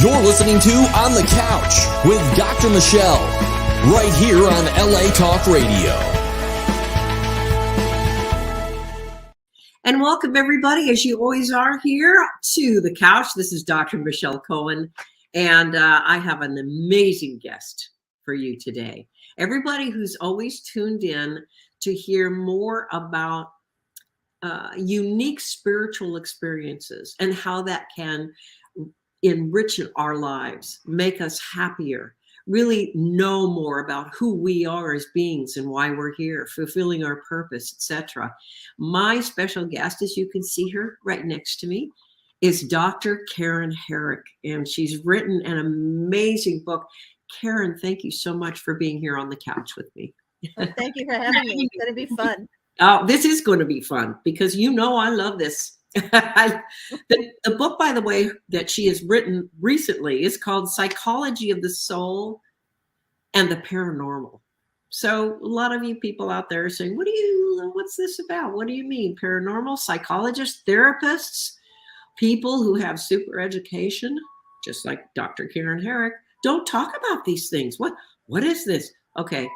You're listening to On the Couch with Dr. Michelle, right here on LA Talk Radio. And welcome everybody, as you always are, here to the couch. This is Dr. Michelle Cohen, and I have an amazing guest for you today. Everybody who's always tuned in to hear more about unique spiritual experiences and how that can enrich our lives, make us happier, really know more about who we are as beings and why we're here, fulfilling our purpose, etc. My special guest, as you can see her right next to me, is Dr. Karen Herrick, and she's written an amazing book. Karen, thank you so much for being here on the couch with me. Well, thank you for having me. It's going to be fun. Oh, this is going to be fun because you know I love this. The book, by the way, that she has written recently is called Psychology of the Soul and the Paranormal. So a lot of you people out there are saying, what's this about? What do you mean? Paranormal? Psychologists, therapists, people who have super education, just like Dr. Karen Herrick, don't talk about these things. What is this? Okay.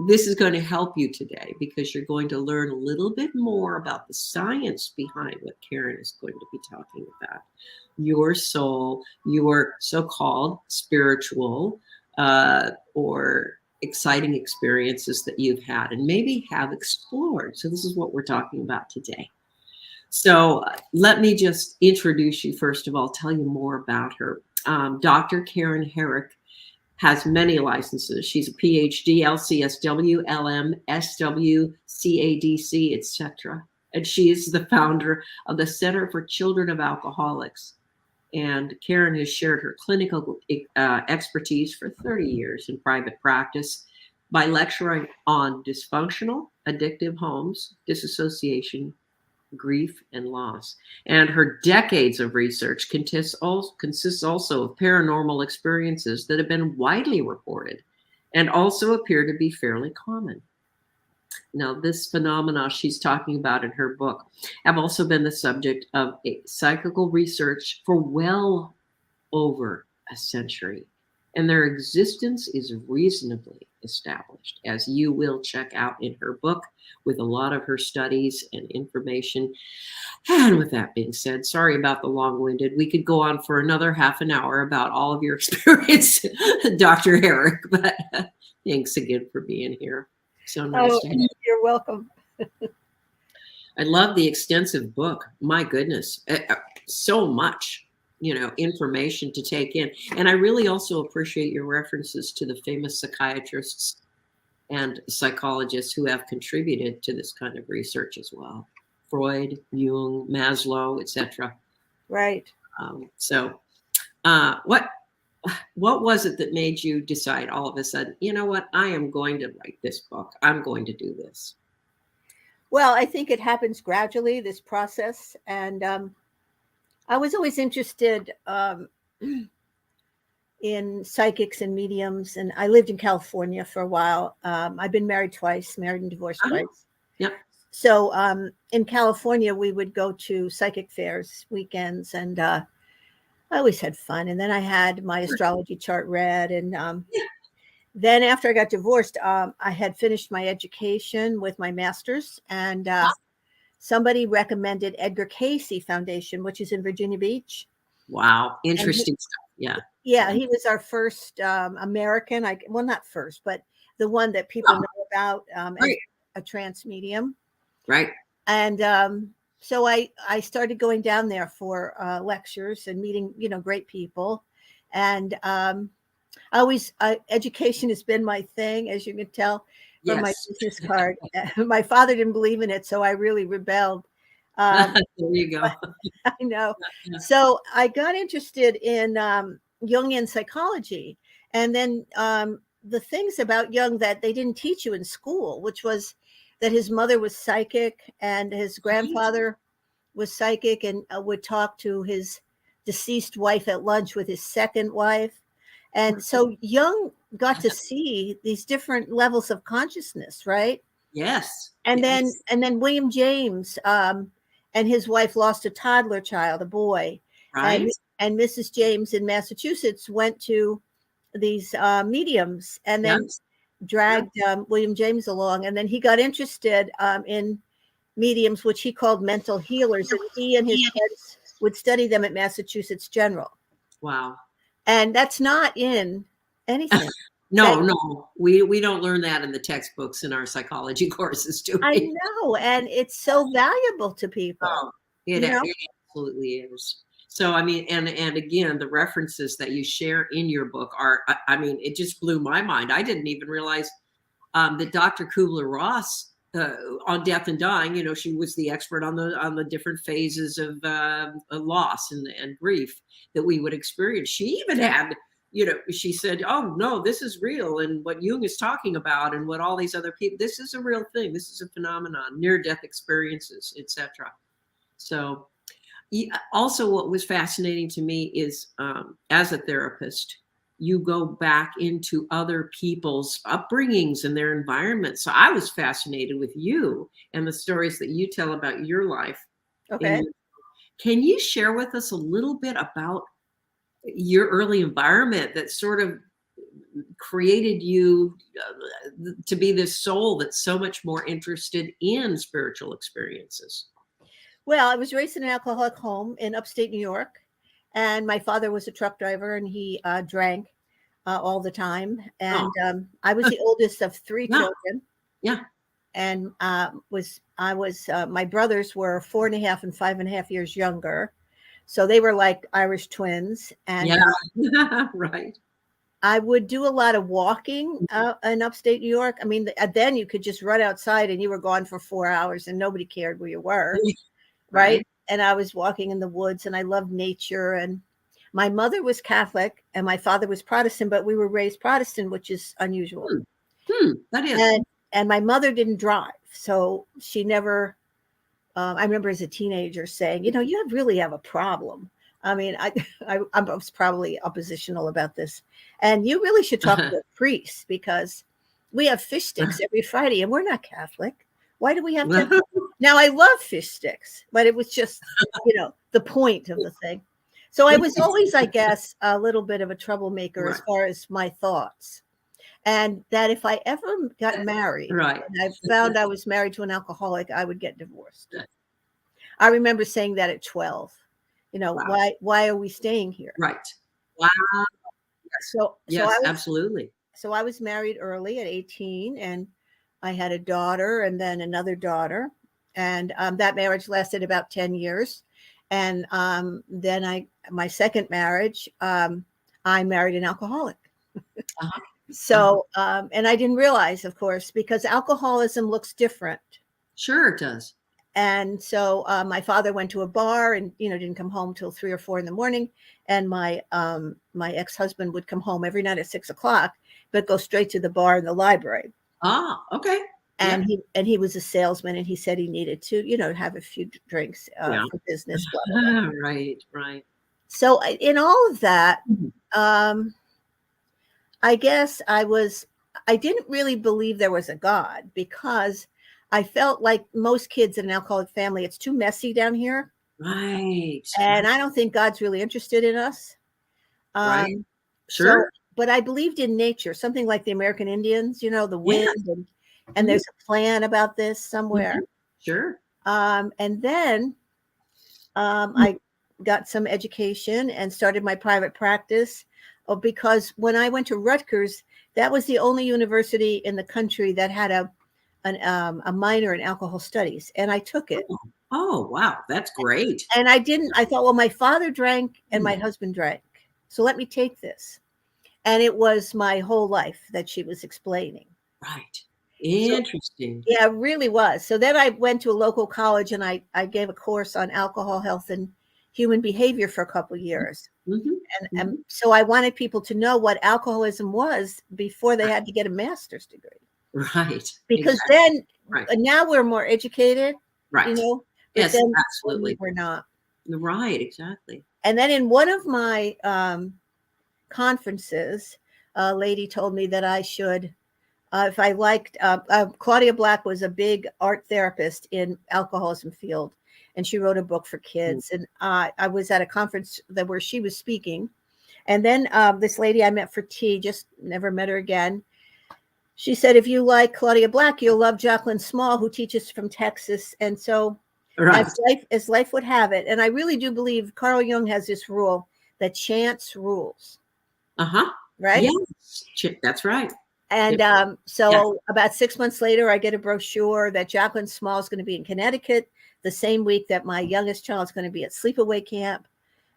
This is going to help you today because you're going to learn a little bit more about the science behind what Karen is going to be talking about. Your soul, your so-called spiritual or exciting experiences that you've had and maybe have explored. So this is what we're talking about today. So let me just introduce you, first of all, tell you more about her. Dr. Karen Herrick has many licenses. She's a PhD, LCSW, LM, SW, CADC, etc. And she is the founder of the Center for Children of Alcoholics. And Karen has shared her clinical expertise for 30 years in private practice by lecturing on dysfunctional, addictive homes, disassociation, grief, and loss. And her decades of research consists also of paranormal experiences that have been widely reported and also appear to be fairly common. Now, this phenomena she's talking about in her book have also been the subject of a psychical research for well over a century. And their existence is reasonably established, as you will check out in her book with a lot of her studies and information. And with that being said, sorry about the long-winded. We could go on for another half an hour about all of your experience, Dr. Herrick, but thanks again for being here. So nice to have you. You're welcome. I love the extensive book. My goodness, so much. Information to take in. And I really also appreciate your references to the famous psychiatrists and psychologists who have contributed to this kind of research as well. Freud, Jung, Maslow, etc. Right. What was it that made you decide all of a sudden, you know what, I am going to write this book. I'm going to do this. Well, I think it happens gradually, this process. And I was always interested in psychics and mediums, and I lived in California for a while. I've been married twice, married and divorced twice. Yep. So in California, we would go to psychic fairs, weekends, and I always had fun. And then I had my astrology chart read. And then after I got divorced, I had finished my education with my master's, and somebody recommended Edgar Cayce Foundation, which is in Virginia Beach. Wow. Interesting stuff. Yeah. Yeah. He was our first American, not first, but the one that people know about as a trance medium. Right. And so I started going down there for lectures and meeting, great people. And education has been my thing, as you can tell. From my business card. My father didn't believe in it, so I really rebelled. There you go. I know. Yeah. So I got interested in Jungian psychology, and then the things about Jung that they didn't teach you in school, which was that his mother was psychic and his grandfather was psychic and would talk to his deceased wife at lunch with his second wife. And so Jung got to see these different levels of consciousness, right? Yes. And then William James and his wife lost a toddler child, a boy. Right. and Mrs. James in Massachusetts went to these mediums and then Yes. dragged William James along. And then he got interested in mediums, which he called mental healers. And he and his friends would study them at Massachusetts General. Wow. And that's not in anything. No, we don't learn that in the textbooks in our psychology courses, do we? I know, and it's so valuable to people. Oh, it absolutely is. So, I mean, and again, the references that you share in your book are, I mean, it just blew my mind. I didn't even realize that Dr. Kubler-Ross on Death and Dying, you know, she was the expert on the different phases of loss and grief that we would experience. She even had, you know, she said, oh, no, this is real. And what Jung is talking about and what all these other people, this is a real thing. This is a phenomenon, near-death experiences, etc. So also what was fascinating to me is as a therapist, you go back into other people's upbringings and their environment. So I was fascinated with you and the stories that you tell about your life. Okay. Can you share with us a little bit about your early environment that sort of created you to be this soul that's so much more interested in spiritual experiences? Well, I was raised in an alcoholic home in upstate New York, and my father was a truck driver, and he drank all the time. And I was the oldest of three children. Yeah. And my brothers were 4.5 and 5.5 years younger, so they were like Irish twins. And right. I would do a lot of walking in upstate New York. I mean, then you could just run outside and you were gone for 4 hours and nobody cared where you were. Right. And I was walking in the woods and I loved nature. And my mother was Catholic and my father was Protestant, but we were raised Protestant, which is unusual. That is. And my mother didn't drive. So she never, I remember as a teenager saying, you know, you really have a problem. I mean, I was probably oppositional about this. And you really should talk to a priest because we have fish sticks every Friday and we're not Catholic. Why do we have to? Now, I love fish sticks, but it was just, you know, the point of the thing. So I was always, I guess, a little bit of a troublemaker as far as my thoughts. And that if I ever got married, and I found I was married to an alcoholic, I would get divorced. I remember saying that at 12. You know, why are we staying here? Right. Wow. So absolutely. So I was married early at 18 and I had a daughter and then another daughter. And that marriage lasted about 10 years. And then my second marriage, I married an alcoholic. So, and I didn't realize, of course, because alcoholism looks different. Sure, it does. And so my father went to a bar and, you know, didn't come home till 3 or 4 in the morning. And my ex-husband would come home every night at 6 o'clock, but go straight to the bar in the library. Ah, okay. And he was a salesman and he said he needed to, you know, have a few drinks for business. Blah, blah, blah. Right. So in all of that, I guess I didn't really believe there was a God because I felt like most kids in an alcoholic family, it's too messy down here. Right. And I don't think God's really interested in us. Right. Sure. So, but I believed in nature, something like the American Indians, you know, the wind and there's a plan about this somewhere. Sure. And then I got some education and started my private practice because when I went to Rutgers, that was the only university in the country that had a minor in alcohol studies. And I took it. Oh, wow. That's great. And I thought, well, my father drank and my husband drank. So let me take this. And it was my whole life that she was explaining. Right. Interesting. So, yeah, it really was. So then I went to a local college and I gave a course on alcohol health and human behavior for a couple of years. And so I wanted people to know what alcoholism was before they had to get a master's degree. Right. Because then now we're more educated. Right. You know? Yes, then absolutely. We're not. Right, exactly. And then in one of my conferences, a lady told me that I should, if I liked, Claudia Black was a big art therapist in alcoholism field. and she wrote a book for kids. And I was at a conference where she was speaking. And then this lady I met for tea, just never met her again. She said, if you like Claudia Black, you'll love Jacqueline Small, who teaches from Texas. And so Right. as life would have it, and I really do believe Carl Jung has this rule that chance rules. Right? Yes, that's right. And so about 6 months later, I get a brochure that Jacqueline Small is going to be in Connecticut the same week that my youngest child is going to be at sleepaway camp.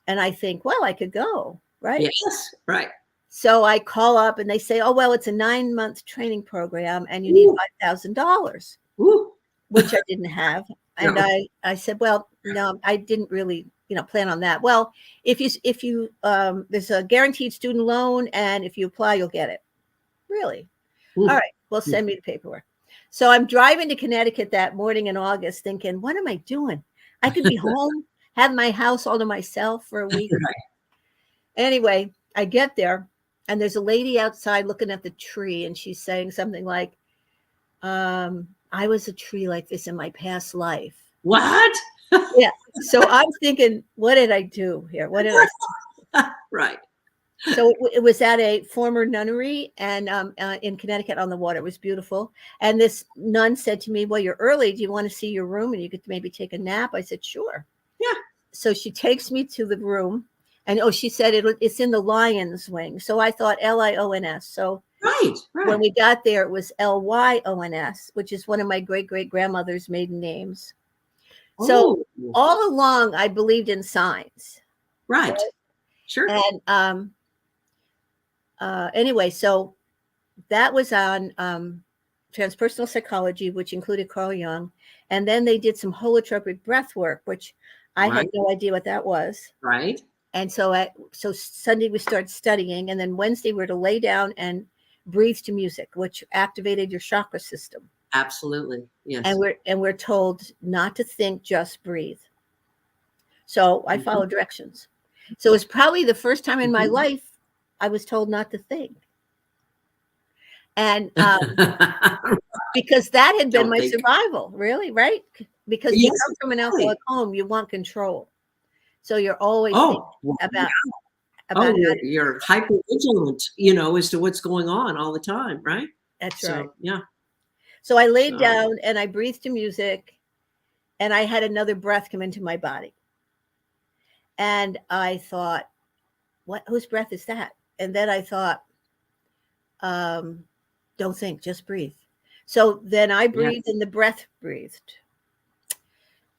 And I think, well, I could go, right? Yes, right. So I call up and they say, oh, well, it's a 9-month training program and you need $5,000, which I didn't have. And No. I said, well, no, I didn't really, plan on that. Well, if you there's a guaranteed student loan, and if you apply, you'll get it. Really? All right. Well, send me the paperwork. So I'm driving to Connecticut that morning in August thinking, what am I doing? I could be home, have my house all to myself for a week. Right. Anyway, I get there and there's a lady outside looking at the tree and she's saying something like, I was a tree like this in my past life. What? Yeah. So I'm thinking, what did I do here? What did I? Right. So it was at a former nunnery and in Connecticut on the water. It was beautiful. And this nun said to me, well, you're early. Do you want to see your room? And you could maybe take a nap. I said, sure. Yeah. So she takes me to the room. And she said it's in the lion's wing. So I thought Lions. So Right. when we got there, it was Lyons, which is one of my great-great-grandmother's maiden names. So all along, I believed in signs. Right. Sure. And anyway, so that was on transpersonal psychology, which included Carl Jung. And then they did some holotropic breath work, which I had no idea what that was. Right. And so Sunday we started studying, and then Wednesday we were to lay down and breathe to music, which activated your chakra system. Absolutely. Yes. And we're told not to think, just breathe. So I followed directions. So it's probably the first time in my life I was told not to think. And because that had been my survival, really, right? Because you come from an alcoholic home, you want control. So you're always thinking about you're hyper vigilant, as to what's going on all the time, right? That's right. Yeah. So I laid down and I breathed to music, and I had another breath come into my body. And I thought, whose breath is that? And then I thought, don't think, just breathe. So then I breathed and the breath breathed.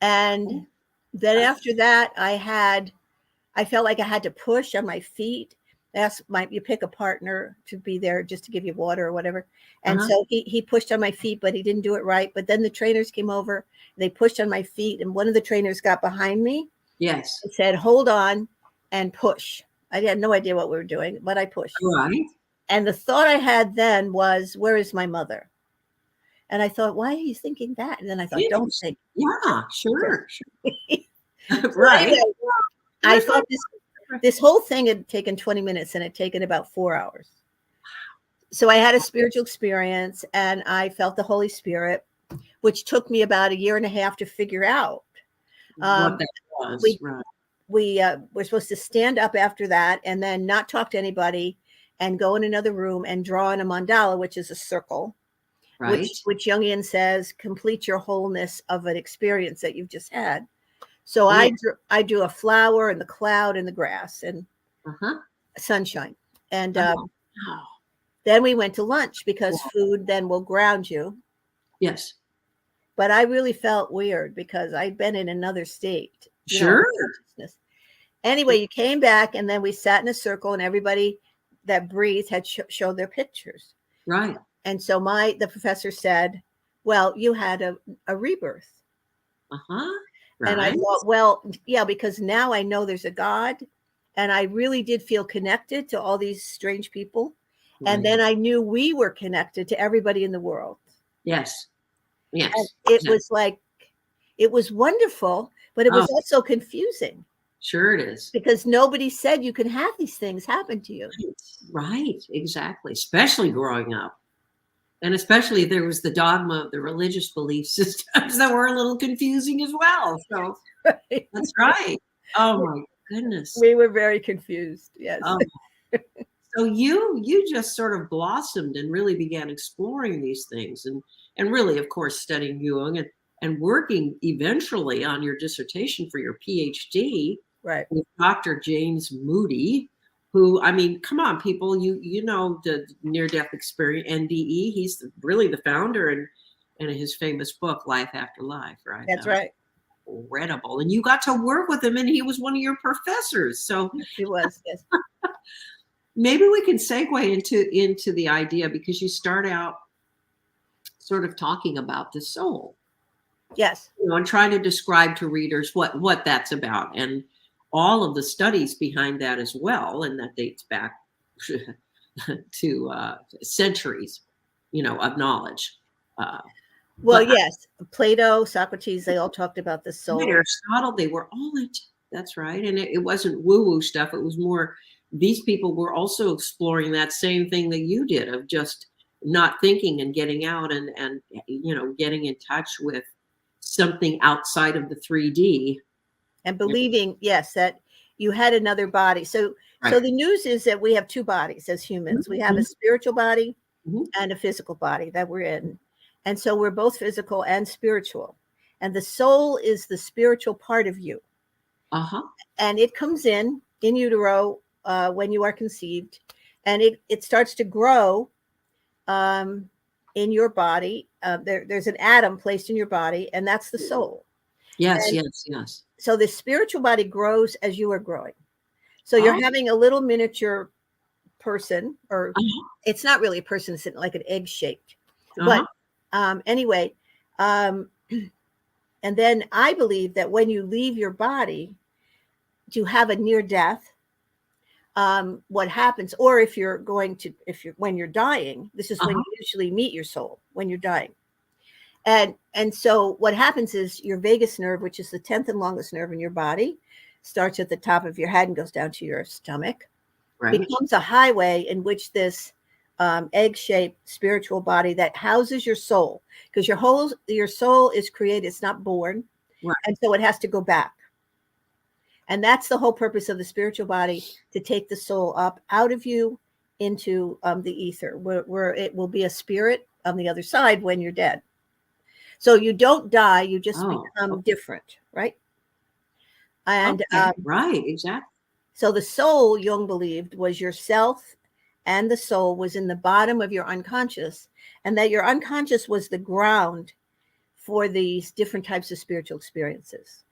And then after that, I felt like I had to push on my feet. You pick a partner to be there just to give you water or whatever. And so he pushed on my feet, but he didn't do it right. But then the trainers came over, they pushed on my feet, and one of the trainers got behind me. Yes. And said, hold on and push. I had no idea what we were doing, but I pushed. Right. And the thought I had then was, where is my mother? And I thought, why are you thinking that? And then I thought, don't think. Yeah, sure. Right. Anyway, I thought this whole thing had taken 20 minutes and it had taken about 4 hours. So I had a spiritual experience and I felt the Holy Spirit, which took me about 1.5 years to figure out. What that was. We were supposed to stand up after that and then not talk to anybody and go in another room and draw in a mandala, which is a circle, which Jungian says complete your wholeness of an experience that you've just had. So I drew a flower and the cloud and the grass and sunshine. And then we went to lunch because food then will ground you. Yes. But I really felt weird because I'd been in another state. Sure. Anyway, you came back and then we sat in a circle and everybody that breathed had showed their pictures. Right. And so the professor said, well, you had a rebirth. Right. And I thought, well, yeah, because now I know there's a God and I really did feel connected to all these strange people. Right. And then I knew we were connected to everybody in the world. Yes. Yes. And it was wonderful, but it was also confusing. Sure it is. Because nobody said you can have these things happen to you. Right. Exactly. Especially growing up. And especially if there was the dogma of the religious belief systems that were a little confusing as well. So Right. that's right. Oh my goodness. We were very confused. Yes. Um, so you just sort of blossomed and really began exploring these things and really, of course, studying Jung and working eventually on your dissertation for your PhD Right. with Dr. James Moody, who, I mean, come on, people, you know the near-death experience, NDE. He's really the founder and his famous book, Life After Life, right? That's right. Incredible. And you got to work with him, and he was one of your professors. So He was. Yes. maybe we can segue into the idea, because you start out sort of talking about the soul, Yes. you know, and trying to describe to readers what that's about, and all of the studies behind that as well. And that dates back to centuries, you know, of knowledge. Well, But yes. Plato, Socrates, they all talked about the soul. Aristotle, they were all into, that's right. And it wasn't woo-woo stuff. It was more, these people were also exploring that same thing that you did, of just not thinking and getting out and you know, getting in touch with something outside of the 3D. And believing, yes, that you had another body. So Right. the news is that we have two bodies as humans. We have a spiritual body Mhm. and a physical body that we're in. And so we're both physical and spiritual. And the soul is the spiritual part of you. Uh-huh. And it comes in utero when you are conceived. And it starts to grow in your body. There's an atom placed in your body, and that's the soul. Yes, And yes. so the spiritual body grows as you are growing. So you're Oh. having a little miniature person, or Uh-huh. it's not really a person, it's like an egg shaped. Uh-huh. But anyway, and then I believe that when you leave your body to have a near death, what happens, or when you're dying, this is when Uh-huh. you usually meet your soul, when you're dying. And so what happens is your vagus nerve, which is the 10th and longest nerve in your body, starts at the top of your head and goes down to your stomach, Right. becomes a highway in which this egg-shaped spiritual body that houses your soul, because your soul is created, it's not born. Right. And so it has to go back. And that's the whole purpose of the spiritual body, to take the soul up out of you into the ether, where it will be a spirit on the other side when you're dead. So you don't die, you just become different, right? And right, exactly. so the soul, Jung believed, was yourself, and the soul was in the bottom of your unconscious, and that your unconscious was the ground for these different types of spiritual experiences.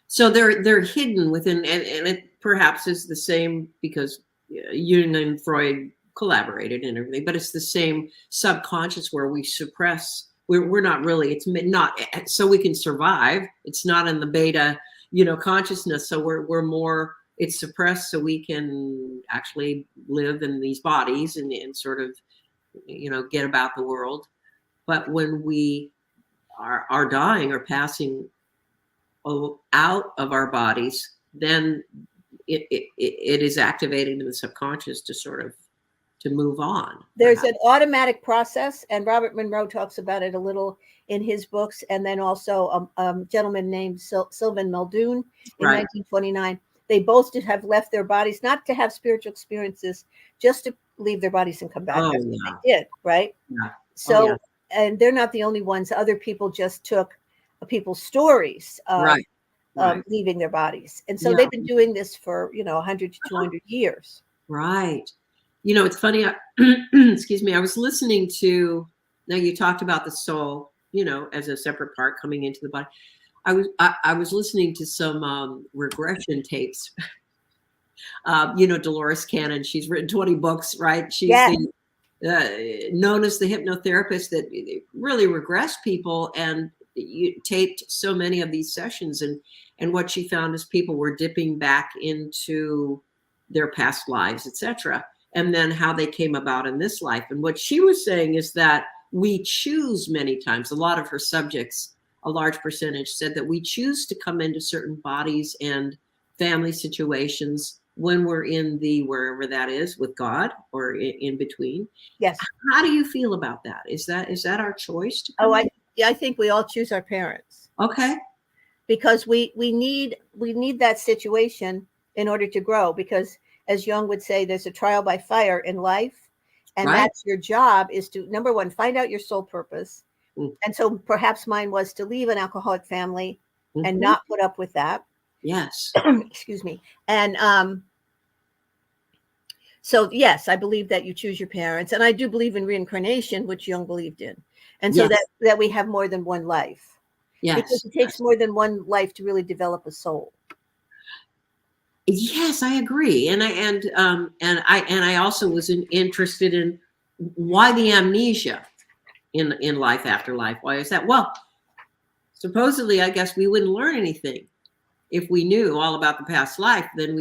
So they're hidden within, and it perhaps is the same, because Jung and Freud collaborated and everything, but it's the same subconscious where we suppress. We're not really, it's not so we can survive. It's not in the beta, you know, consciousness. So we're more, it's suppressed so we can actually live in these bodies and sort of, you know, get about the world. But when we are dying or passing out of our bodies, then it is activated in the subconscious to sort of to move on. There's an automatic process, and Robert Monroe talks about it a little in his books, and then also a gentleman named Sylvan Muldoon in 1929. They both have left their bodies, not to have spiritual experiences, just to leave their bodies and come back. That's what they did, right? Yeah. So, and they're not the only ones. Other people just took people's stories of leaving their bodies. And so they've been doing this for, 100 to 200 years. Right. You know, it's funny. Excuse me. I was listening to, now you talked about the soul, you know, as a separate part coming into the body. I was listening to some regression tapes. You know, Dolores Cannon, she's written 20 books, right? She's known as the hypnotherapist that really regressed people, and you taped so many of these sessions. And what she found is people were dipping back into their past lives, etc., and then how they came about in this life. And what she was saying is that we choose many times. A lot of her subjects, a large percentage, said that we choose to come into certain bodies and family situations when we're in the wherever that is with God or in between. Yes. How do you feel about that? Is that our choice to Oh, come I think we all choose our parents Okay. because we need that situation in order to grow. Because as Jung would say, there's a trial by fire in life, and Right. that's your job, is to, number one, find out your soul purpose. Mm. And so perhaps mine was to leave an alcoholic family and Mhm. not put up with that. Yes. Excuse me. And so yes, I believe that you choose your parents, and I do believe in reincarnation, which Jung believed in, and so Yes. that we have more than one life, because Yes. it takes more than one life to really develop a soul. Yes, I agree, and I also was interested in why the amnesia in life after life. Why is that? Well, supposedly, I guess we wouldn't learn anything if we knew all about the past life. Then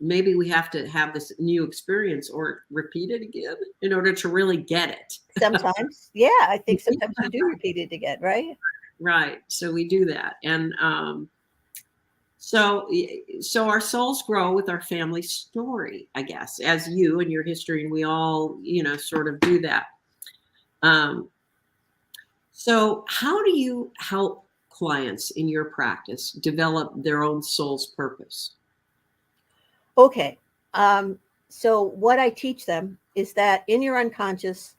maybe we have to have this new experience or repeat it again in order to really get it. Sometimes, yeah, I think sometimes you do repeat it again, right? Right. So we do that, and so our souls grow with our family story, I guess, as you and your history, and we all, sort of do that. So how do you help clients in your practice develop their own soul's purpose? Okay. So what I teach them is that in your unconscious,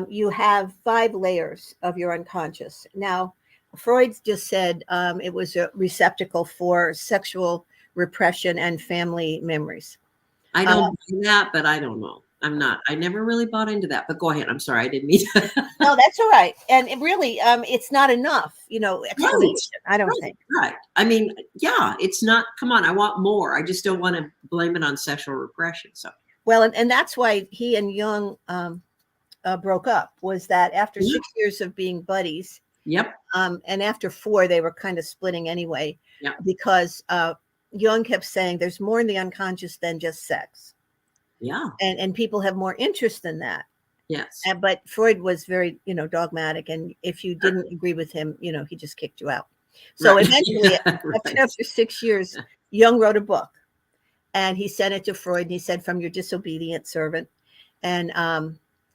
you have 5 layers of your unconscious. Now, Freud just said it was a receptacle for sexual repression and family memories. I don't do that, but I don't know. I never really bought into that, but go ahead. I'm sorry. I didn't mean to. No, that's all right. And it really, it's not enough, Right. explanation, I don't think. Right. I mean, yeah, it's not, come on, I want more. I just don't want to blame it on sexual repression. So, Well, and that's why he and Jung broke up, was that after 6 years of being buddies, yep. and after 4, they were kind of splitting anyway, Yeah. because Jung kept saying there's more in the unconscious than just sex. Yeah. And people have more interest in that. Yes. But Freud was very, dogmatic. And if you didn't agree with him, he just kicked you out. So Right. eventually, Right. after 6 years, Jung wrote a book and he sent it to Freud. And he said, "From your disobedient servant." And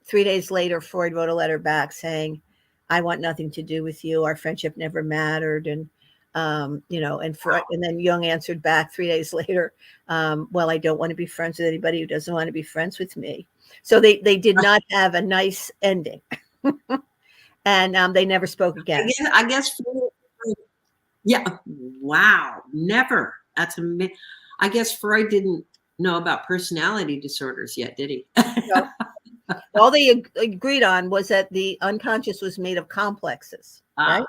3 days later, Freud wrote a letter back saying, "I want nothing to do with you. Our friendship never mattered." And and Freud, and then Jung answered back 3 days later, "Well, I don't want to be friends with anybody who doesn't want to be friends with me." So they did not have a nice ending, and they never spoke again. I guess. Yeah. Wow. Never. That's amazing. I guess Freud didn't know about personality disorders yet, did he? So, all they agreed on was that the unconscious was made of complexes, right?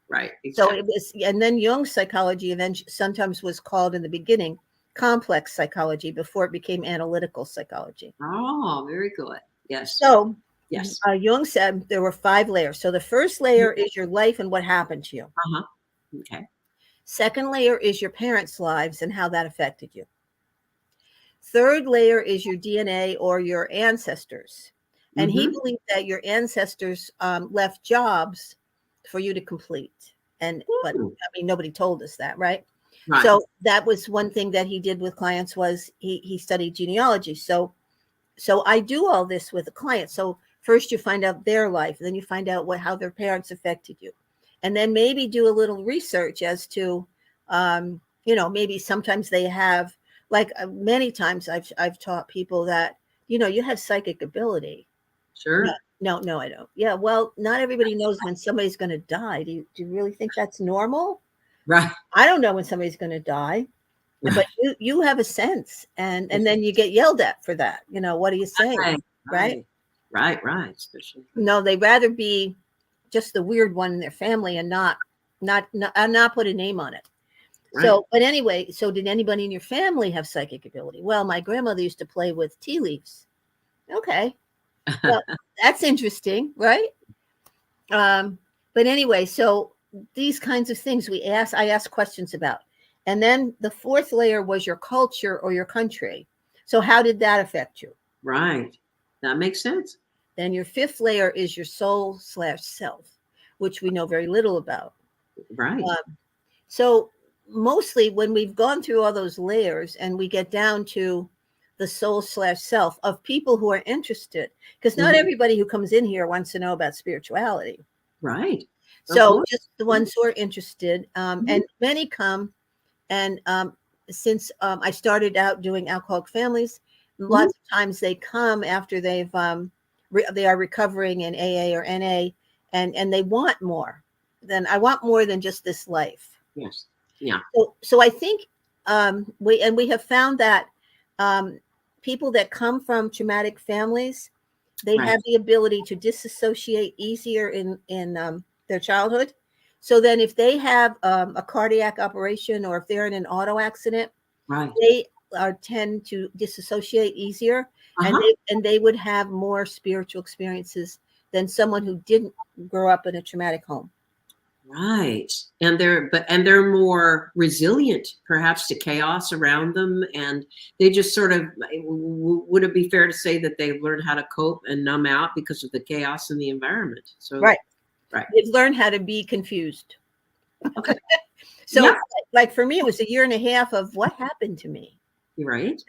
Right. Exactly. So it was, and then Jung's psychology eventually sometimes was called in the beginning complex psychology before it became analytical psychology. Oh, very good. Yes. So yes. Jung said there were 5 layers. So the first layer is your life and what happened to you. Okay. Second layer is your parents' lives and how that affected you. Third layer is your DNA or your ancestors. And he believed that your ancestors left jobs for you to complete. But I mean, nobody told us that, right? So that was one thing that he did with clients, was he studied genealogy. So I do all this with a client. So first you find out their life, then you find out how their parents affected you. And then maybe do a little research as to, maybe sometimes they have, like many times I've taught people that, you have psychic ability. Sure. No, I don't. Yeah, well, not everybody knows when somebody's going to die. Do you really think that's normal? Right. I don't know when somebody's going to die, but you have a sense, and then you get yelled at for that. What are you saying? Right. Especially. No, they'd rather be just the weird one in their family and not put a name on it. Right. So, but anyway, so did anybody in your family have psychic ability? Well, my grandmother used to play with tea leaves. Okay. Well, that's interesting, right? But anyway, so these kinds of things I ask questions about. And then the 4th layer was your culture or your country. So how did that affect you? Right. That makes sense. Then your 5th layer is your soul/self, which we know very little about. Right. So mostly when we've gone through all those layers and we get down to the soul/self of people who are interested, because not everybody who comes in here wants to know about spirituality. Right. So just the ones who are interested, and many come. And since I started out doing alcoholic families, lots of times they come after they are recovering in AA or NA, and they want more. Then I want more than just this life. Yes. Yeah. So I think we have found that people that come from traumatic families, they have the ability to disassociate easier in their childhood. So then if they have a cardiac operation or if they're in an auto accident, they tend to disassociate easier, and they would have more spiritual experiences than someone who didn't grow up in a traumatic home. Right. And they're more resilient perhaps to chaos around them. And they just sort of, would it be fair to say that they've learned how to cope and numb out because of the chaos in the environment? So Right. They've learned how to be confused. Okay. So like for me, it was a year and a half of what happened to me. Right.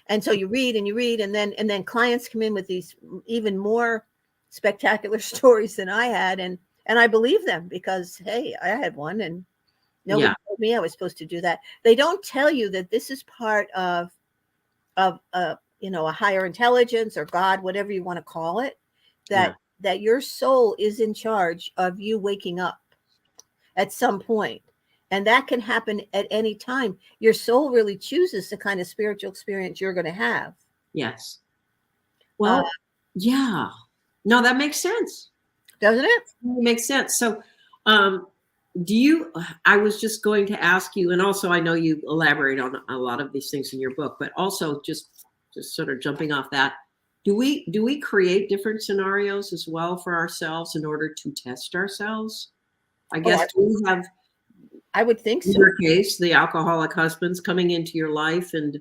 And so you read and then clients come in with these even more spectacular stories than I had. And I believe them because, hey, I had one and nobody told me I was supposed to do that. They don't tell you that this is part of a higher intelligence or God, whatever you want to call it, that your soul is in charge of you waking up at some point. And that can happen at any time. Your soul really chooses the kind of spiritual experience you're going to have. Yes. Well, yeah. No, that makes sense. Doesn't it? It makes sense. So I was just going to ask you, and also I know you elaborate on a lot of these things in your book, but also just sort of jumping off that, do we create different scenarios as well for ourselves in order to test ourselves? I guess I would think so. In your case, the alcoholic husband's coming into your life, and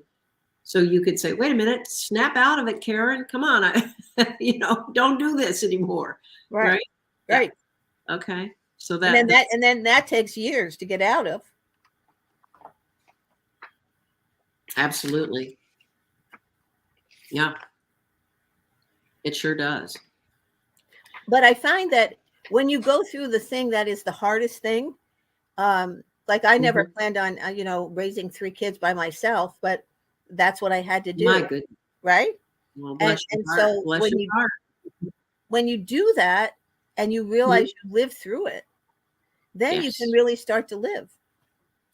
so you could say, wait a minute, snap out of it, Karen. Come on. Don't do this anymore. Right. Yeah. Okay. So and then that takes years to get out of. Absolutely. Yeah. It sure does. But I find that when you go through the thing that is the hardest thing, like I never planned on, raising 3 kids by myself, but that's what I had to do. My goodness. Right. Well, so when you do that and you realize you lived through it, then you can really start to live.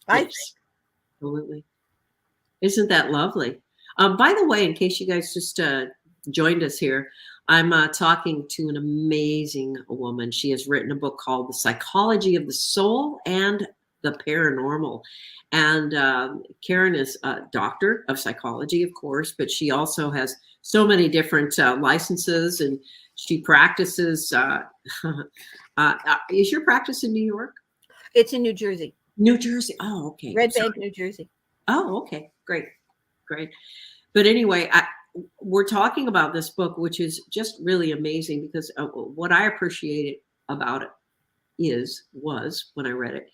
I think. Absolutely. Isn't that lovely? By the way, in case you guys just joined us here, I'm talking to an amazing woman. She has written a book called The Psychology of the Soul and the Paranormal. And Karen is a doctor of psychology, of course, but she also has so many different licenses, and she practices. Is your practice in New York? It's in New Jersey. New Jersey. Oh, okay. Red Bank, New Jersey. Oh, okay. Great. But anyway, we're talking about this book, which is just really amazing because what I appreciated about it was when I read it,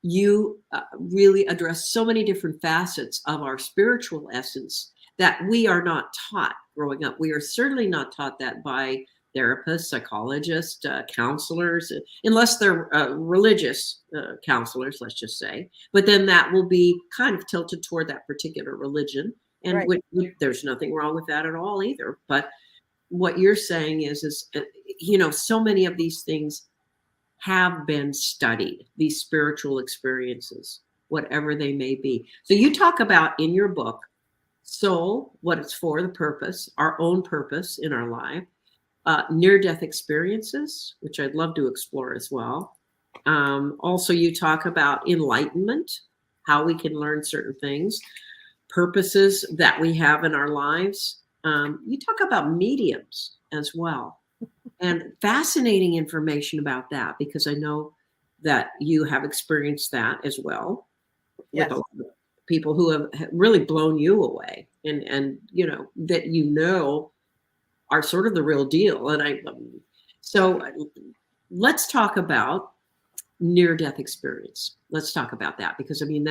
you really address so many different facets of our spiritual essence that we are not taught growing up. We are certainly not taught that by therapists, psychologists, counselors, unless they're religious counselors, let's just say. But then that will be kind of tilted toward that particular religion. And there's nothing wrong with that at all either. But what you're saying is so many of these things have been studied, these spiritual experiences, whatever they may be. So you talk about in your book, soul, what it's for, the purpose, our own purpose in our life, near-death experiences, which I'd love to explore as well. Also, you talk about enlightenment, how we can learn certain things, purposes that we have in our lives. You talk about mediums as well, and fascinating information about that, because I know that you have experienced that as well with a lot of people who have really blown you away, and that are sort of the real deal. And so let's talk about near-death experience. Let's talk about that, because I mean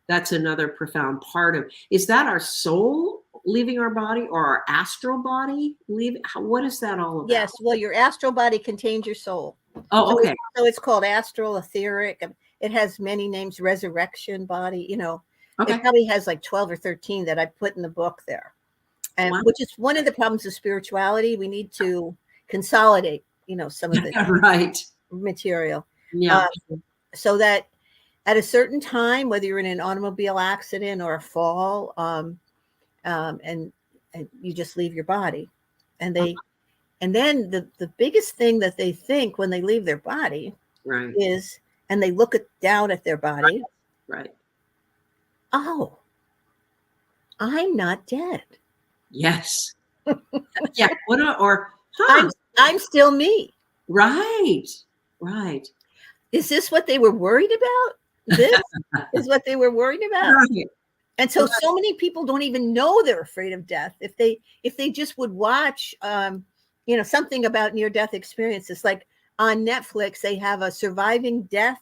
that's another profound part of, is that our soul leaving our body or our astral body leaving? What is that all about? Yes, well, your astral body contains your soul. Oh, okay. So it's called astral, etheric. It has many names, resurrection body, you know. Okay. It probably has like 12 or 13 that I put in the book there. And Wow. which is one of the problems of spirituality. We need to consolidate, you know, some of the Right. material. Yeah. So that at a certain time, whether you're in an automobile accident or a fall, and you just leave your body, and then the biggest thing that they think when they leave their body Right. is, and they look down at their body, Right. oh, I'm not dead. Yes. Yeah. Huh. I'm still me. Right. Right. Is this what they were worried about? This is what they were worried about. Right. And so many people don't even know they're afraid of death. If they just would watch, you know, something about near-death experiences, like on Netflix, they have a surviving death.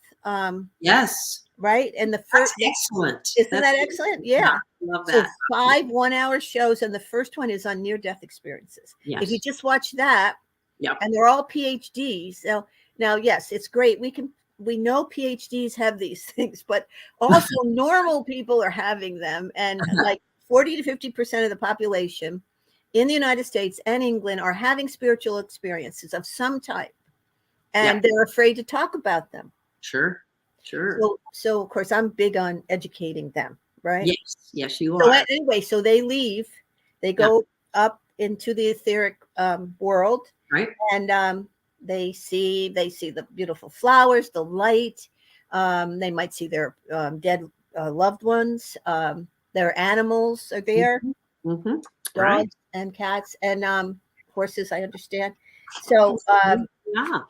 Yes. Right. And the first, excellent. Isn't that excellent? Yeah. I love So that. 5 1-hour shows, and the first one is on near-death experiences. Yes. If you just watch that, Yep. and they're all PhDs. Now, yes, it's great. We know PhDs have these things, but also normal people are having them. And like 40 to 50% of the population in the United States and England are having spiritual experiences of some type. And they're afraid to talk about them. Sure. Sure. So of course, I'm big on educating them, right? Yes. Yes, you So are. anyway, so they leave, they go up into the etheric world. Right. And they see the beautiful flowers, the light. They might see their dead loved ones. Their animals are there, Mm-hmm. dogs Right. and cats and horses, I understand. So Yeah.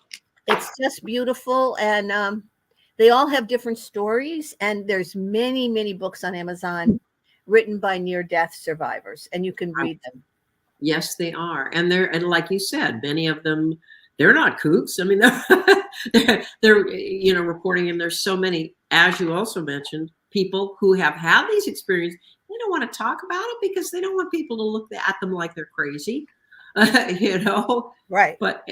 it's just beautiful. And they all have different stories. And there's many, many books on Amazon written by near-death survivors, and you can read them. Yes, they are. And like you said, many of them, they're not kooks. I mean, they're you know, reporting, and there's so many, as you also mentioned, people who have had these experiences. They don't want to talk about it because they don't want people to look at them like they're crazy, you know. Right. But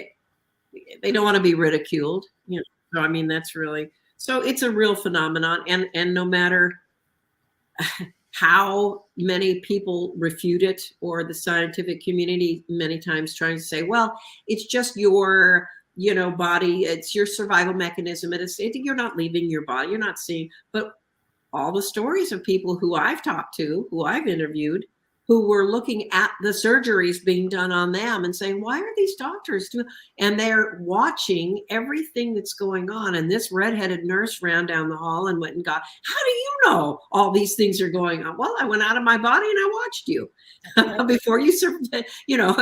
they don't want to be ridiculed, you know. So I mean, that's really, so it's a real phenomenon, and no matter how many people refute it, or the scientific community many times trying to say, well, it's just your, you know, body, it's your survival mechanism, you're not leaving your body, you're not seeing. But all the stories of people who I've talked to, who I've interviewed, who were looking at the surgeries being done on them and saying, why are these doctors doing? And they're watching everything that's going on. And this redheaded nurse ran down the hall and went and got, how do you know all these things are going on? Well, I went out of my body and I watched you before you, you know,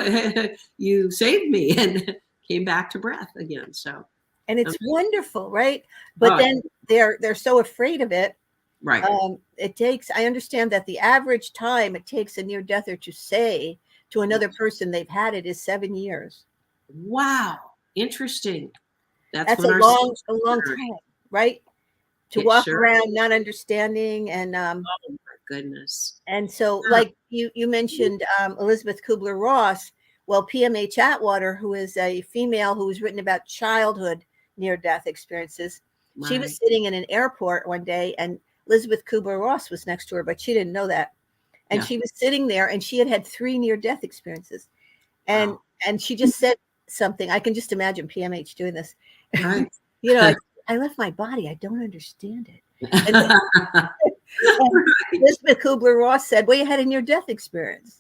you saved me and came back to breath again. So, and it's wonderful, right? But then they're so afraid of it. Right. It takes, I understand that the average time it takes a near-deather to say to another person they've had it is 7 years. Wow. Interesting. That's a long time, right? To walk around not understanding. And oh my goodness. And so, like you mentioned, Elizabeth Kubler-Ross. Well, PMH Atwater, who is a female who has written about childhood near-death experiences, she was sitting in an airport one day, and Elizabeth Kubler-Ross was next to her, but she didn't know that. And she was sitting there, and she had 3 near-death experiences. And she just said something. I can just imagine PMH doing this. Right. You know, I left my body. I don't understand it. And Elizabeth Kubler-Ross said, well, you had a near-death experience.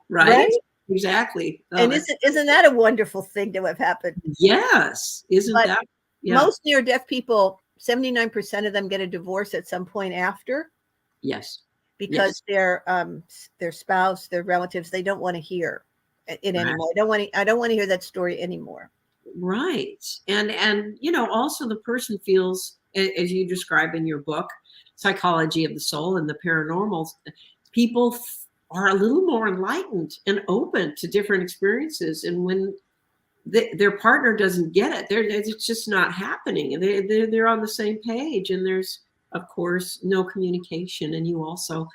Right? Exactly. Oh, and isn't that a wonderful thing to have happened? Yes. Isn't that? Yeah. Most near-death people, 79% of them get a divorce at some point after. Yes. Because their spouse, their relatives, they don't want to hear it anymore. I don't want to hear that story anymore. Right. And you know, also the person feels, as you describe in your book, Psychology of the Soul and the Paranormals, people are a little more enlightened and open to different experiences. And when their partner doesn't get it. It's just not happening. And they're on the same page. And there's, of course, no communication. And you also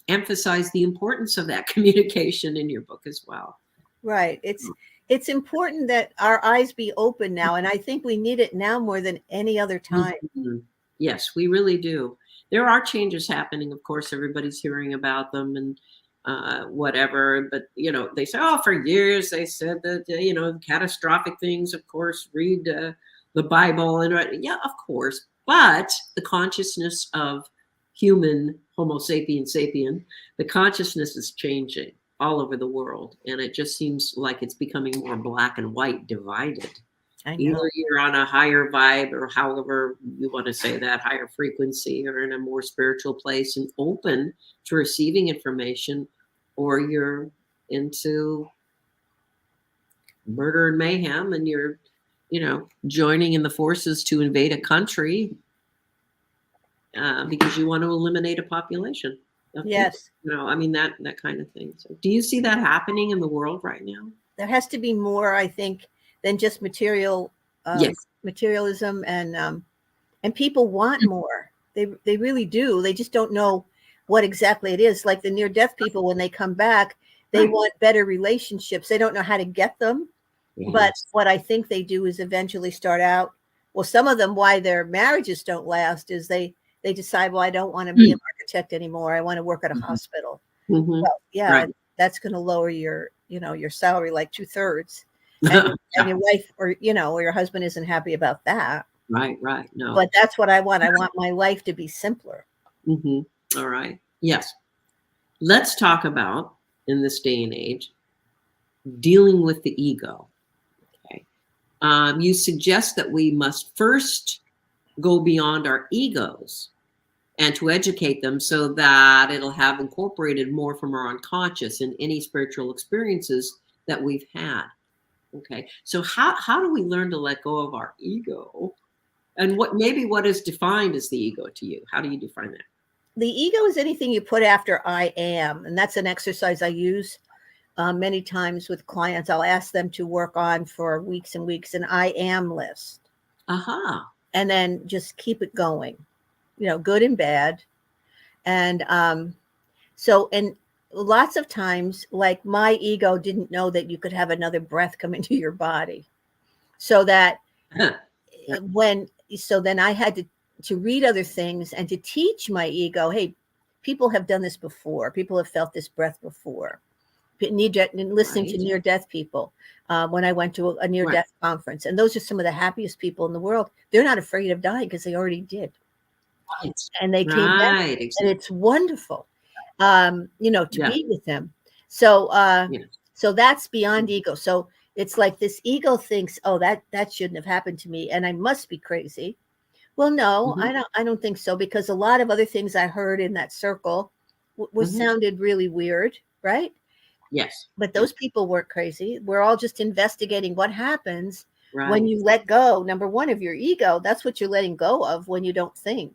emphasize the importance of that communication in your book as well. Right. It's important that our eyes be open now. And I think we need it now more than any other time. Mm-hmm. Yes, we really do. There are changes happening. Of course, everybody's hearing about them and whatever. But, they say, oh, for years they said that, catastrophic things, of course, read the Bible. And yeah, of course. But the consciousness of human Homo sapiens sapien, the consciousness is changing all over the world. And it just seems like it's becoming more black and white, divided. I know. Either you're on a higher vibe, or however you want to say that, higher frequency, or in a more spiritual place and open to receiving information, or you're into murder and mayhem and you're, joining in the forces to invade a country because you want to eliminate a population. Yes. That kind of thing. So do you see that happening in the world right now? There has to be more, I think, than just materialism, and people want more. They really do. They just don't know what exactly it is. Like the near-death people, when they come back, they want better relationships. They don't know how to get them. Yes. But what I think they do is eventually start out. Well, some of them, why their marriages don't last is they decide, well, I don't want to be an architect anymore. I want to work at a hospital. Mm-hmm. Well, yeah, that's going to lower your salary like 2/3. And your wife or your husband isn't happy about that. Right. No. But that's what I want. I want my life to be simpler. Mm-hmm. All right. Yes. Let's talk about, in this day and age, dealing with the ego. Okay. You suggest that we must first go beyond our egos and to educate them so that it'll have incorporated more from our unconscious in any spiritual experiences that we've had. Okay, so how do we learn to let go of our ego, and what is defined as the ego to you? How do you define that? The ego is anything you put after I am, and that's an exercise I use many times with clients. I'll ask them to work on for weeks and weeks an I am list, and then just keep it going, good and bad, and and lots of times, like my ego didn't know that you could have another breath come into your body. So that then I had to read other things and to teach my ego, hey, people have done this before. People have felt this breath before. Listening to near-death people when I went to a near-death conference. And those are some of the happiest people in the world. They're not afraid of dying because they already did. Right. And they came back. Exactly. And it's wonderful. To be with them. So, so that's beyond ego. So it's like this ego thinks, oh, that shouldn't have happened to me. And I must be crazy. Well, no, I don't think so, because a lot of other things I heard in that circle sounded really weird. Right. Yes. But those people weren't crazy. We're all just investigating what happens when you let go. Number one, of your ego. That's what you're letting go of when you don't think.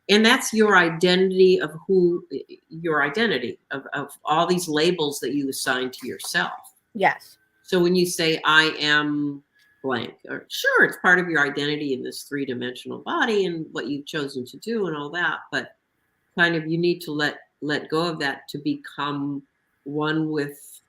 And that's your identity of all these labels that you assign to yourself. Yes. So when you say I am blank, or sure, it's part of your identity in this 3-dimensional body and what you've chosen to do and all that, but kind of you need to let go of that to become one with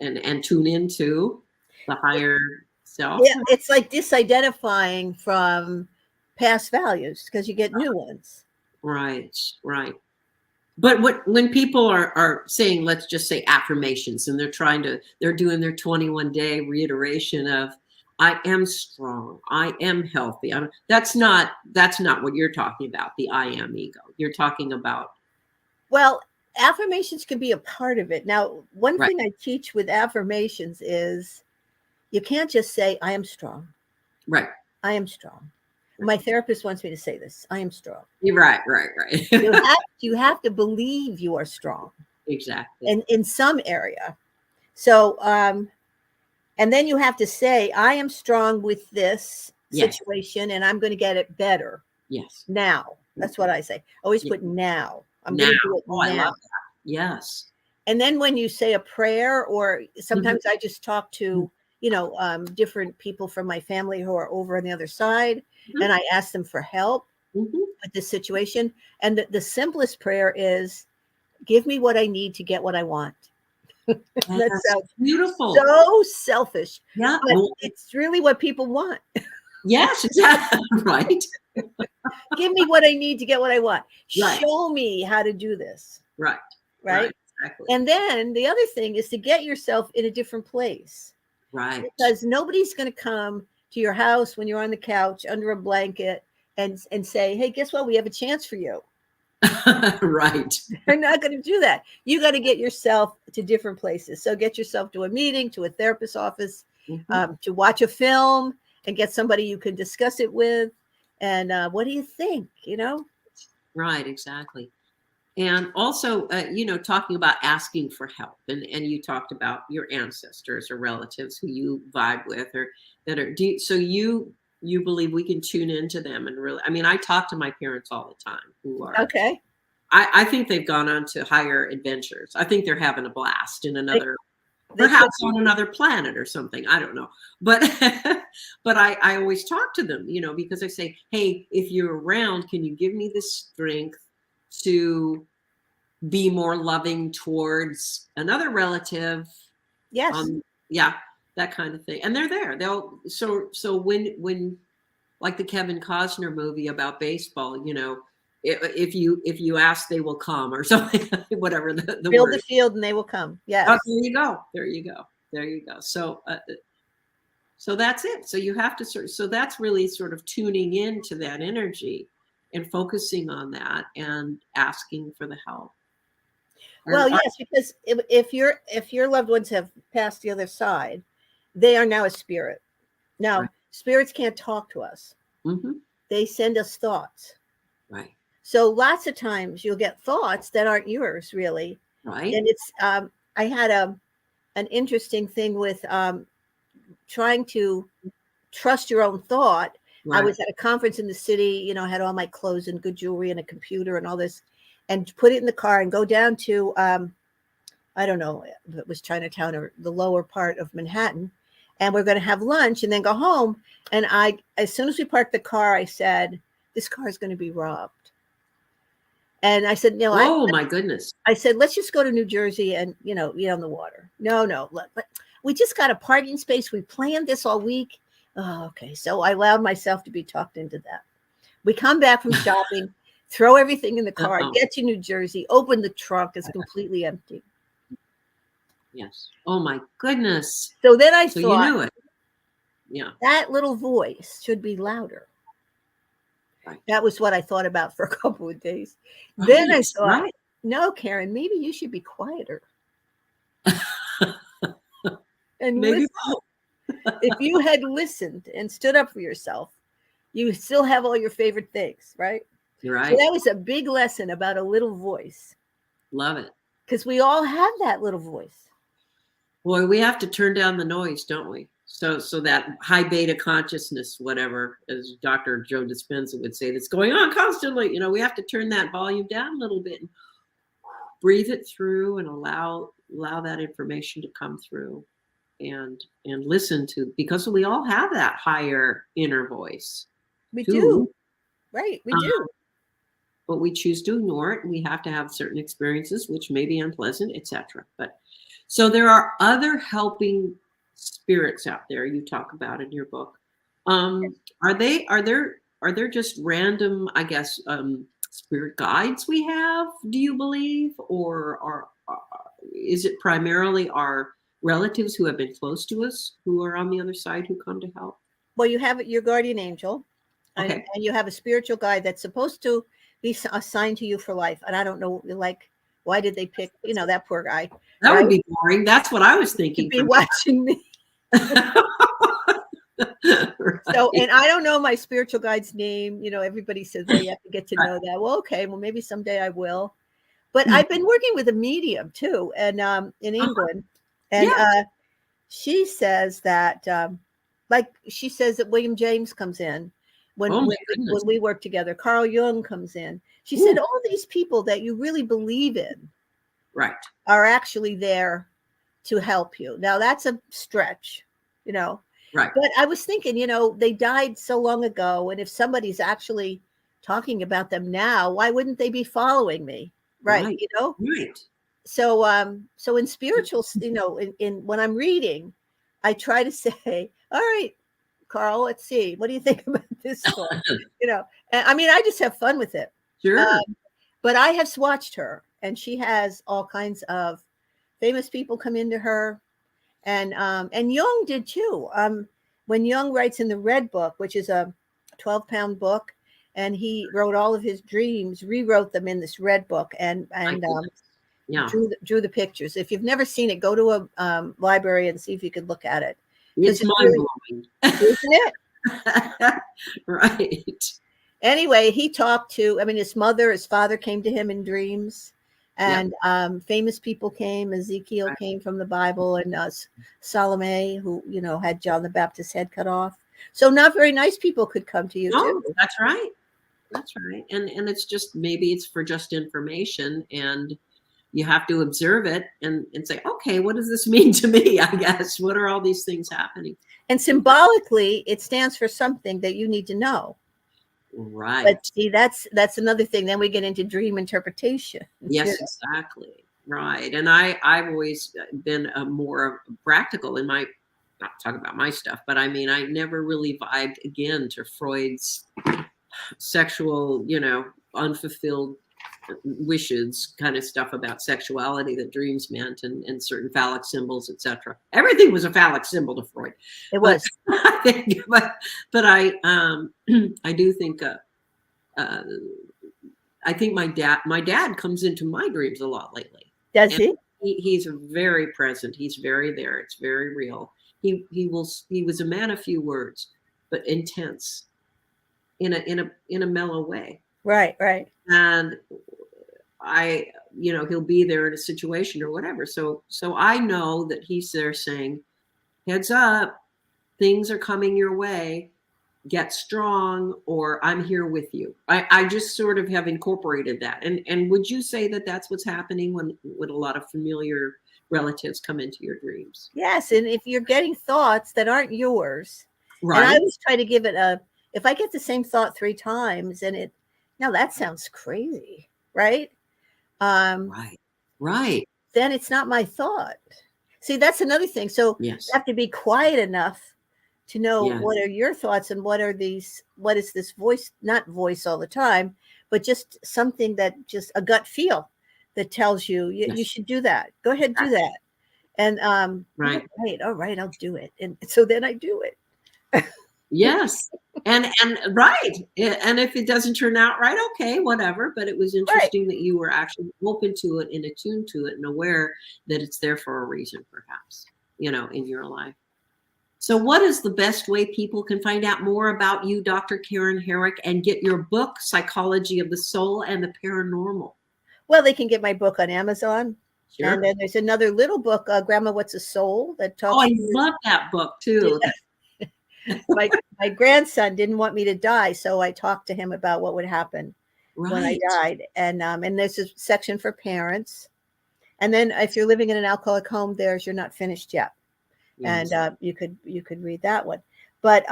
and tune into the higher self. Yeah, it's like disidentifying from past values because you get new ones. Right. But when people are saying, let's just say affirmations, and they're doing their 21-day reiteration of I am strong, I am healthy. That's not what you're talking about, the I am ego. You're talking about. Well, affirmations can be a part of it. Now, one thing I teach with affirmations is you can't just say I am strong. Right. I am strong. My therapist wants me to say this. I am strong. You're right. You have to believe you are strong. Exactly. And in some area. So, and then you have to say, I am strong with this situation and I'm going to get it better. Yes. Now. That's what I say. Always put now. I'm going to do it now. I love that. Yes. And then when you say a prayer, or sometimes I just talk to, different people from my family who are over on the other side, and I ask them for help with this situation. And the simplest prayer is, give me what I need to get what I want. That sounds beautiful. So selfish. Yeah. But it's really what people want. Yes, exactly. Right. Give me what I need to get what I want. Right. Show me how to do this. Right. Right. Exactly. And then the other thing is to get yourself in a different place. Right. Because nobody's going to come to your house when you're on the couch under a blanket and say, hey, guess what? We have a chance for you. Right. They're not going to do that. You got to get yourself to different places. So get yourself to a meeting, to a therapist's office, to watch a film and get somebody you can discuss it with. And what do you think? Right. Exactly. And also, talking about asking for help, and you talked about your ancestors or relatives who you vibe with, or that are. So you believe we can tune into them and really? I mean, I talk to my parents all the time, who are okay. I think they've gone on to higher adventures. I think they're having a blast in another, perhaps on another planet or something. I don't know, but but I always talk to them, because I say, hey, if you're around, can you give me the strength to be more loving towards another relative? Yes. Yeah, that kind of thing. And they're there. So when like the Kevin Costner movie about baseball, if you ask, they will come, or something, whatever the build word. The field and they will come. Yes. Oh, there you go. So that's it. So you have to so that's really sort of tuning into that energy and focusing on that and asking for the help. Well, yes, because if your loved ones have passed the other side, they are now a spirit. Now, right. Spirits can't talk to us. They send us thoughts. Right. So lots of times you'll get thoughts that aren't yours, really. Right. And it's I had an interesting thing with trying to trust your own thought. Right. I was at a conference in the city, had all my clothes and good jewelry and a computer and all this, and put it in the car and go down to I don't know if it was Chinatown or the lower part of Manhattan, and we're going to have lunch and then go home. And as soon as we parked the car, I said, this car is going to be robbed. And I said, no. Oh, my goodness. I said, let's just go to New Jersey and, be on the water. No. We just got a parking space. We planned this all week. Oh, okay. So I allowed myself to be talked into that. We come back from shopping, throw everything in the car, get to New Jersey, open the trunk. It's completely empty. Yes. Oh, my goodness. So then I thought, you knew it. Yeah. That little voice should be louder. Right. That was what I thought about for a couple of days. Right. Then I thought, no, Karen, maybe you should be quieter. And maybe if you had listened and stood up for yourself, you still have all your favorite things, right? You're right. So that was a big lesson about a little voice. Love it. Because we all have that little voice. Boy, we have to turn down the noise, don't we? So that high beta consciousness, whatever, as Dr. Joe Dispenza would say, that's going on constantly. We have to turn that volume down a little bit and breathe it through and allow that information to come through and listen to, because we all have that higher inner voice. We do. Right. We do. But we choose to ignore it. And we have to have certain experiences, which may be unpleasant, etc. But so there are other helping spirits out there you talk about in your book. Are there just random, I guess, spirit guides we have, do you believe, or is it primarily our relatives who have been close to us who are on the other side who come to help? Well, you have your guardian angel, and you have a spiritual guide that's supposed to be assigned to you for life. And I don't know, like, why did they pick, that poor guy? That would be boring. That's what I was thinking. He'd be watching me. Right. So, and I don't know my spiritual guide's name. Everybody says, well, you have to get to know that. Well, okay. Well, maybe someday I will. But I've been working with a medium too, and in England. And she says that, she says that William James comes in when we work together. Carl Jung comes in. She said, all these people that you really believe in, Right. are actually there to help you. Now that's a stretch, you know. Right. But I was thinking, you know, they died so long ago, and if somebody's actually talking about them now, why wouldn't they be following me? Right. You know? Right. So in spiritual, you know, in when I'm reading, I try to say, all right, Carl, let's see, what do you think about this story? You know, and I mean, I just have fun with it. Sure. But I have swatched her, and she has all kinds of famous people come into her, and Jung did too. When Jung writes in the Red Book, which is a 12-pound book, and he wrote all of his dreams, rewrote them in this Red Book, and yeah, drew the pictures. If you've never seen it, go to a library and see if you could look at it. It's mind-blowing, isn't it? Right. Anyway, he talked to, I mean, his mother, his father came to him in dreams, and famous people came. Ezekiel came from the Bible, and Salome, who, you know, had John the Baptist's head cut off. So not very nice people could come to you too. That's right. That's right. And it's just, maybe it's for just information, and you have to observe it and say, okay, what does this mean to me? I guess, what are all these things happening? And symbolically, it stands for something that you need to know. Right. But see, that's another thing. Then we get into dream interpretation. Yes, exactly. Right. And I've always been a more practical in my, not talking about my stuff, but I mean, I never really vibed again to Freud's sexual, you know, unfulfilled wishes kind of stuff about sexuality that dreams meant, and certain phallic symbols, etc. Everything was a phallic symbol to Freud. It was. I think, but I do think I think my dad comes into my dreams a lot lately. Does he? He's very present. He's very there. It's very real. He was a man of few words, but intense in a mellow way. Right. Right. And he'll be there in a situation or whatever. So I know that he's there saying, heads up, things are coming your way, get strong, or I'm here with you. I just sort of have incorporated that. And would you say that that's what's happening when a lot of familiar relatives come into your dreams? Yes. And if you're getting thoughts that aren't yours, right. And I always try to give it if I get the same thought 3 times and now that sounds crazy, right? Right. Then it's not my thought. See, that's another thing. So you have to be quiet enough to know what are your thoughts and what is this voice, not voice all the time, but just something that just a gut feel that tells you you should do that. Go ahead, do that. And right, all right, I'll do it. And so then I do it. Yes. And right. And if it doesn't turn out right, okay, whatever. But it was interesting that you were actually open to it and attuned to it and aware that it's there for a reason, perhaps, in your life. So what is the best way people can find out more about you, Dr. Karen Herrick, and get your book, Psychology of the Soul and the Paranormal? Well, they can get my book on Amazon. Sure. And then there's another little book, Grandma, What's a Soul? That talks. Oh, I love that book too. Yeah. My grandson didn't want me to die, so I talked to him about what would happen when I died. And there's a section for parents. And then if you're living in an alcoholic home, there's You're Not Finished Yet. Yes. And you could read that one. But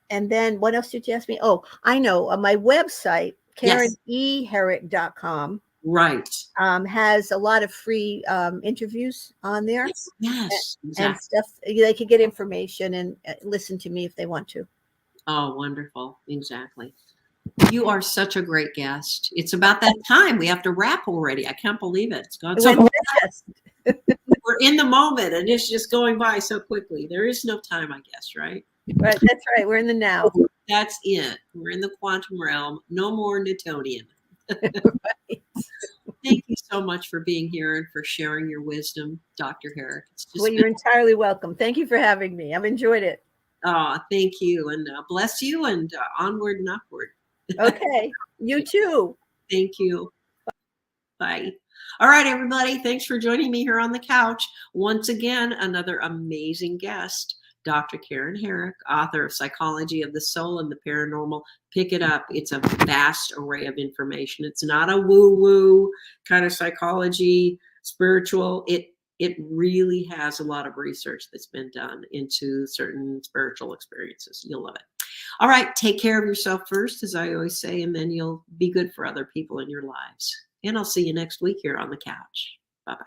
and then what else did you ask me? Oh, I know. My website, KarenEHerrick.com. Right. Has a lot of free interviews on there. Yes. And stuff. They could get information and listen to me if they want to. Oh, wonderful. Exactly. You are such a great guest. It's about that time. We have to wrap already. I can't believe it. It's gone so fast. We're in the moment and it's just going by so quickly. There is no time, I guess, right? Right. That's right. We're in the now. That's it. We're in the quantum realm. No more Newtonian. Right. Thank you so much for being here and for sharing your wisdom, Dr. Herrick. You're entirely welcome. Thank you for having me. I've enjoyed it. Oh, thank you. And bless you and onward and upward. Okay. You too. Thank you. Bye. All right, everybody. Thanks for joining me here on the couch. Once again, another amazing guest, Dr. Karen Herrick, author of Psychology of the Soul and the Paranormal. Pick it up. It's a vast array of information. It's not a woo-woo kind of psychology spiritual. It really has a lot of research that's been done into certain spiritual experiences. You'll love it. All right, take care of yourself first, as I always say, and then you'll be good for other people in your lives. And I'll see you next week here on the couch. Bye-bye.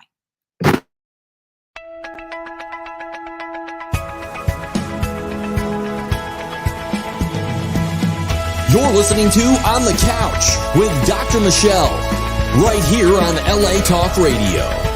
You're listening to On the Couch with Dr. Michelle, right here on LA Talk Radio.